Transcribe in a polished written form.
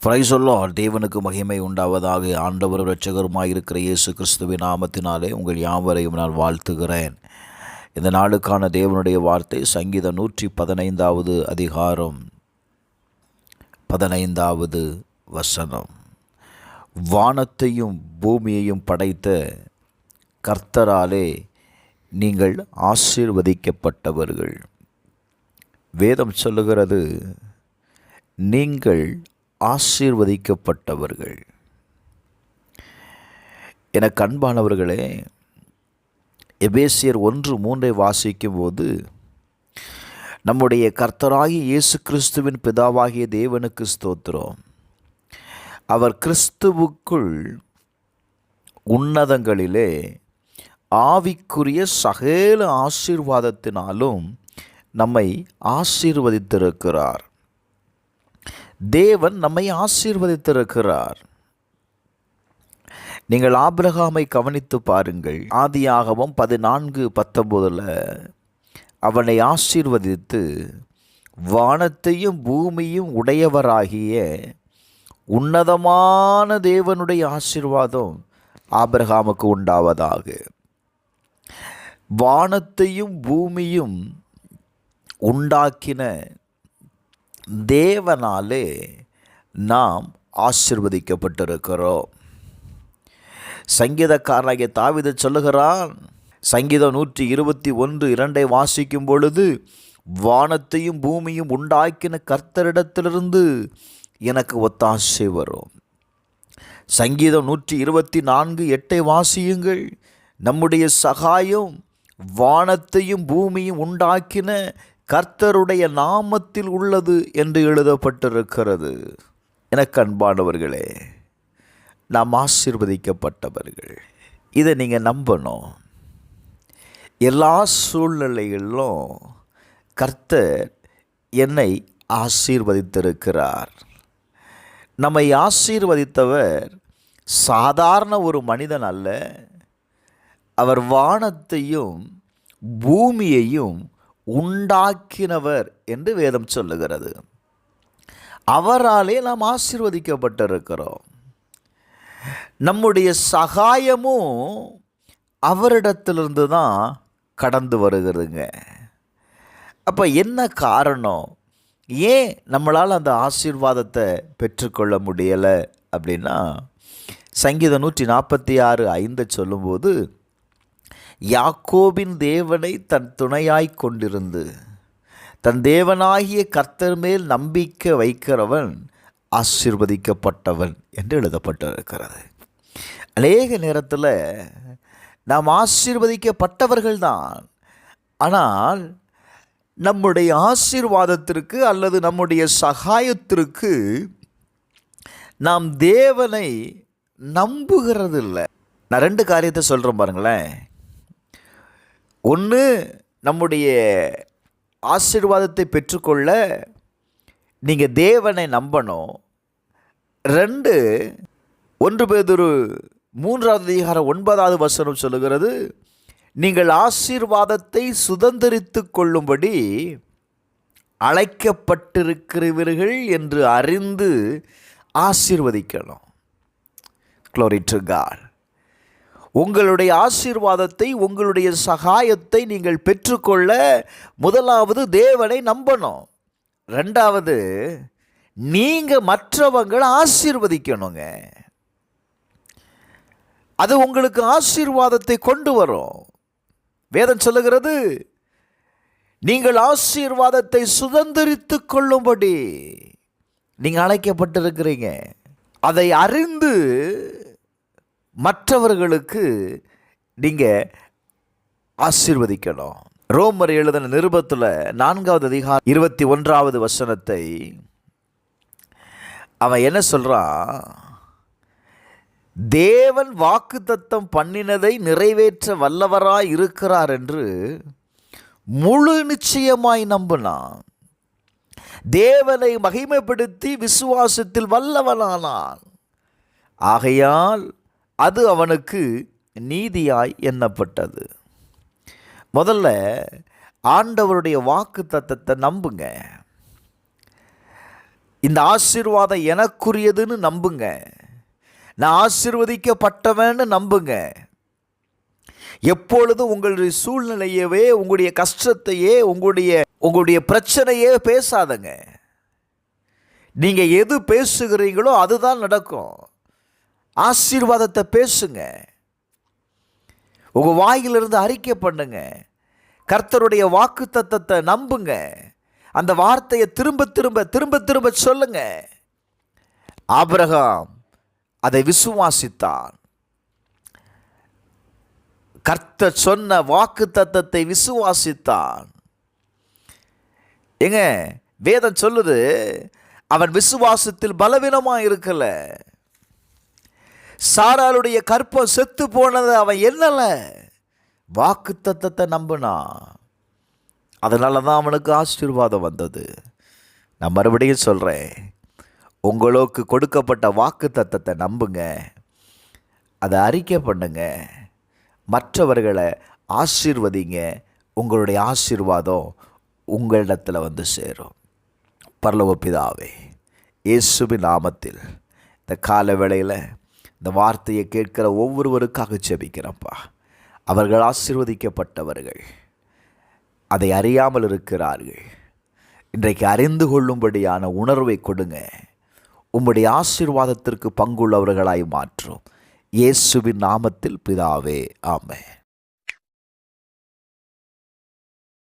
Praise the Lord. தேவனுக்கு மகிமை உண்டாவதாக. ஆண்டவர் இரட்சகருமாயிருக்கிற இயேசு கிறிஸ்துவின் நாமத்தினாலே உங்கள் யாவரையும் நான் வாழ்த்துகிறேன். இந்த நாளுக்கான தேவனுடைய வார்த்தை சங்கீதம் 115வது அதிகாரம் 15வது வசனம். வானத்தையும் பூமியையும் படைத்த கர்த்தராலே நீங்கள் ஆசீர்வதிக்கப்பட்டவர்கள். வேதம் சொல்லுகிறது, நீங்கள் ஆசீர்வதிக்கப்பட்டவர்கள். எனக்கு அன்பானவர்களே, எபேசியர் 1:3 வாசிக்கும் போது, நம்முடைய கர்த்தராகிய இயேசு கிறிஸ்துவின் பிதாவாகிய தேவனுக்கு ஸ்தோத்திரம், அவர் கிறிஸ்துவுக்குள் உன்னதங்களிலே ஆவிக்குரிய சகல ஆசீர்வாதத்தினாலும் நம்மை ஆசீர்வதித்திருக்கிறார். தேவன் நம்மை ஆசீர்வதித்திருக்கிறார். நீங்கள் ஆபிரகாமை கவனித்து பாருங்கள். ஆதியாகமம் 14:19 அவனை ஆசீர்வதித்து வானத்தையும் பூமியும் உடையவராகிய உன்னதமான தேவனுடைய ஆசீர்வாதம் ஆபிரகாமுக்கு உண்டாவதாக. வானத்தையும் பூமியும் உண்டாக்கின தேவனாலே நாம் ஆசீர்வதிக்கப்பட்டிருக்கிறோம். சங்கீதக்காரனாகிய தாவீது சொல்லுகிறான், சங்கீதம் 121:2 வாசிக்கும் பொழுது, வானத்தையும் பூமியும் உண்டாக்கின கர்த்தரிடத்திலிருந்து எனக்கு ஒத்தாசை வரும். சங்கீதம் 124:8 வாசியுங்கள், நம்முடைய சகாயம் வானத்தையும் பூமியும் உண்டாக்கின கர்த்தருடைய நாமத்தில் உள்ளது என்று எழுதப்பட்டிருக்கிறது. எனக்கு அன்பானவர்களே, நாம் ஆசீர்வதிக்கப்பட்டவர்கள். இதை நீங்கள் நம்பணும். எல்லா சூழ்நிலைகளிலும் கர்த்தர் என்னை ஆசீர்வதித்திருக்கிறார். நம்மை ஆசீர்வதித்தவர் சாதாரண ஒரு மனிதன் அல்ல. அவர் வானத்தையும் பூமியையும் உண்டாக்கினவர் என்று வேதம் சொல்லுகிறது. அவராலே நாம் ஆசீர்வதிக்கப்பட்டிருக்கிறோம். நம்முடைய சகாயமும் அவரிடத்திலிருந்து தான் கடந்து வருகிறதுங்க. அப்போ என்ன காரணம்? ஏன் நம்மளால் அந்த ஆசீர்வாதத்தை பெற்றுக்கொள்ள முடியலை அப்படின்னா, சங்கீதம் 146:5 சொல்லும்போது, யாக்கோபின் தேவனை தன் துணையாய் கொண்டிருந்து தன் தேவனாகிய கர்த்தர் மேல் நம்பிக்கை வைக்கிறவன் ஆசீர்வதிக்கப்பட்டவன் என்று எழுதப்பட்டிருக்கிறது. அநேக நேரத்தில் நாம் ஆசீர்வதிக்கப்பட்டவர்கள் தான், ஆனால் நம்முடைய ஆசீர்வாதத்திற்கு அல்லது நம்முடைய சகாயத்திற்கு நாம் தேவனை நம்புகிறதில்லை. நான் 2 காரியத்தை சொல்கிறேன் பாருங்களேன். ஒன்று, நம்முடைய ஆசீர்வாதத்தை பெற்றுக்கொள்ள நீங்கள் தேவனை நம்பணும். 2, 1 பேதுரு 3:9 சொல்லுகிறது, நீங்கள் ஆசீர்வாதத்தை சுதந்தரித்து கொள்ளும்படி அழைக்கப்பட்டிருக்கிறவர்கள் என்று அறிந்து ஆசீர்வதிக்கணும். Glory to God. உங்களுடைய ஆசீர்வாதத்தை, உங்களுடைய சகாயத்தை நீங்கள் பெற்றுக்கொள்ள முதலாவது தேவனை நம்பணும். 2வது, நீங்கள் மற்றவங்களை ஆசீர்வதிக்கணுங்க. அது உங்களுக்கு ஆசீர்வாதத்தை கொண்டு வரும். வேதம் சொல்லுகிறது, நீங்கள் ஆசீர்வாதத்தை சுதந்தரித்து கொள்ளும்படி நீங்கள் அழைக்கப்பட்டிருக்கிறீங்க. அதை அறிந்து மற்றவர்களுக்கு நீங்கள் ஆசீர்வதிக்கணும். ரோமர் எழுதின நிருபத்தில் 4வது அதிகாரம் 21வது வசனத்தை அவன் என்ன சொல்கிறான்? தேவன் வாக்குத்தத்தம் பண்ணினதை நிறைவேற்ற வல்லவராய் இருக்கிறார் என்று முழு நிச்சயமாய் நம்பினான். தேவனை மகிமைப்படுத்தி விசுவாசத்தில் வல்லவனானான். ஆகையால் அது அவனுக்கு நீதியாய் எண்ணப்பட்டது. முதல்ல ஆண்டவருடைய வாக்கு தத்தத்தை நம்புங்க. இந்த ஆசீர்வாதம் எனக்குரியதுன்னு நம்புங்க. நான் ஆசீர்வதிக்கப்பட்டவன்னு நம்புங்க. எப்பொழுதும் உங்களுடைய சூழ்நிலையவே, உங்களுடைய கஷ்டத்தையே, உங்களுடைய பிரச்சனையே பேசாதங்க. நீங்கள் எது பேசுகிறீங்களோ அதுதான் நடக்கும். ஆசீர்வாதத்தை பேசுங்க. உங்கள் வாயிலிருந்து அறிக்கை பண்ணுங்க. கர்த்தருடைய வாக்கு தத்தத்தை நம்புங்க. அந்த வார்த்தையை திரும்ப திரும்ப திரும்ப திரும்ப சொல்லுங்க. ஆபிரகாம் அதை விசுவாசித்தான். கர்த்தர் சொன்ன வாக்கு தத்தத்தை விசுவாசித்தான். ஏங்க, வேதம் சொல்லுது, அவன் விசுவாசத்தில் பலவீனமாக இருக்கல. சாராளுடைய கற்பம் செத்து போனது அவன் என்னல, வாக்கு தத்தத்தை நம்பினான். அதனால தான் அவனுக்கு ஆசீர்வாதம் வந்தது. நான் மறுபடியும் சொல்கிறேன், உங்களுக்கு கொடுக்கப்பட்ட வாக்கு தத்தத்தை நம்புங்க, அதை அறிக்கை பண்ணுங்க, மற்றவர்களை ஆசீர்வதிங்க. உங்களுடைய ஆசீர்வாதம் உங்களிடத்தில் வந்து சேரும். பரலோக பிதாவே, இயேசுவின் நாமத்தில் இந்த கால வேளையில் இந்த வார்த்தையை கேட்கிற ஒவ்வொருவருக்காக ஜெபிக்கிறப்பா. அவர்கள் ஆசீர்வதிக்கப்பட்டவர்கள், அதை அறியாமல் இருக்கிறார்கள். இன்றைக்கு அறிந்து கொள்ளும்படியான உணர்வை கொடுங்க. உம்முடைய ஆசீர்வாதத்திற்கு பங்குள்ளவர்களாய் மாற்றும். இயேசுவின் நாமத்தில் பிதாவே, ஆமென்.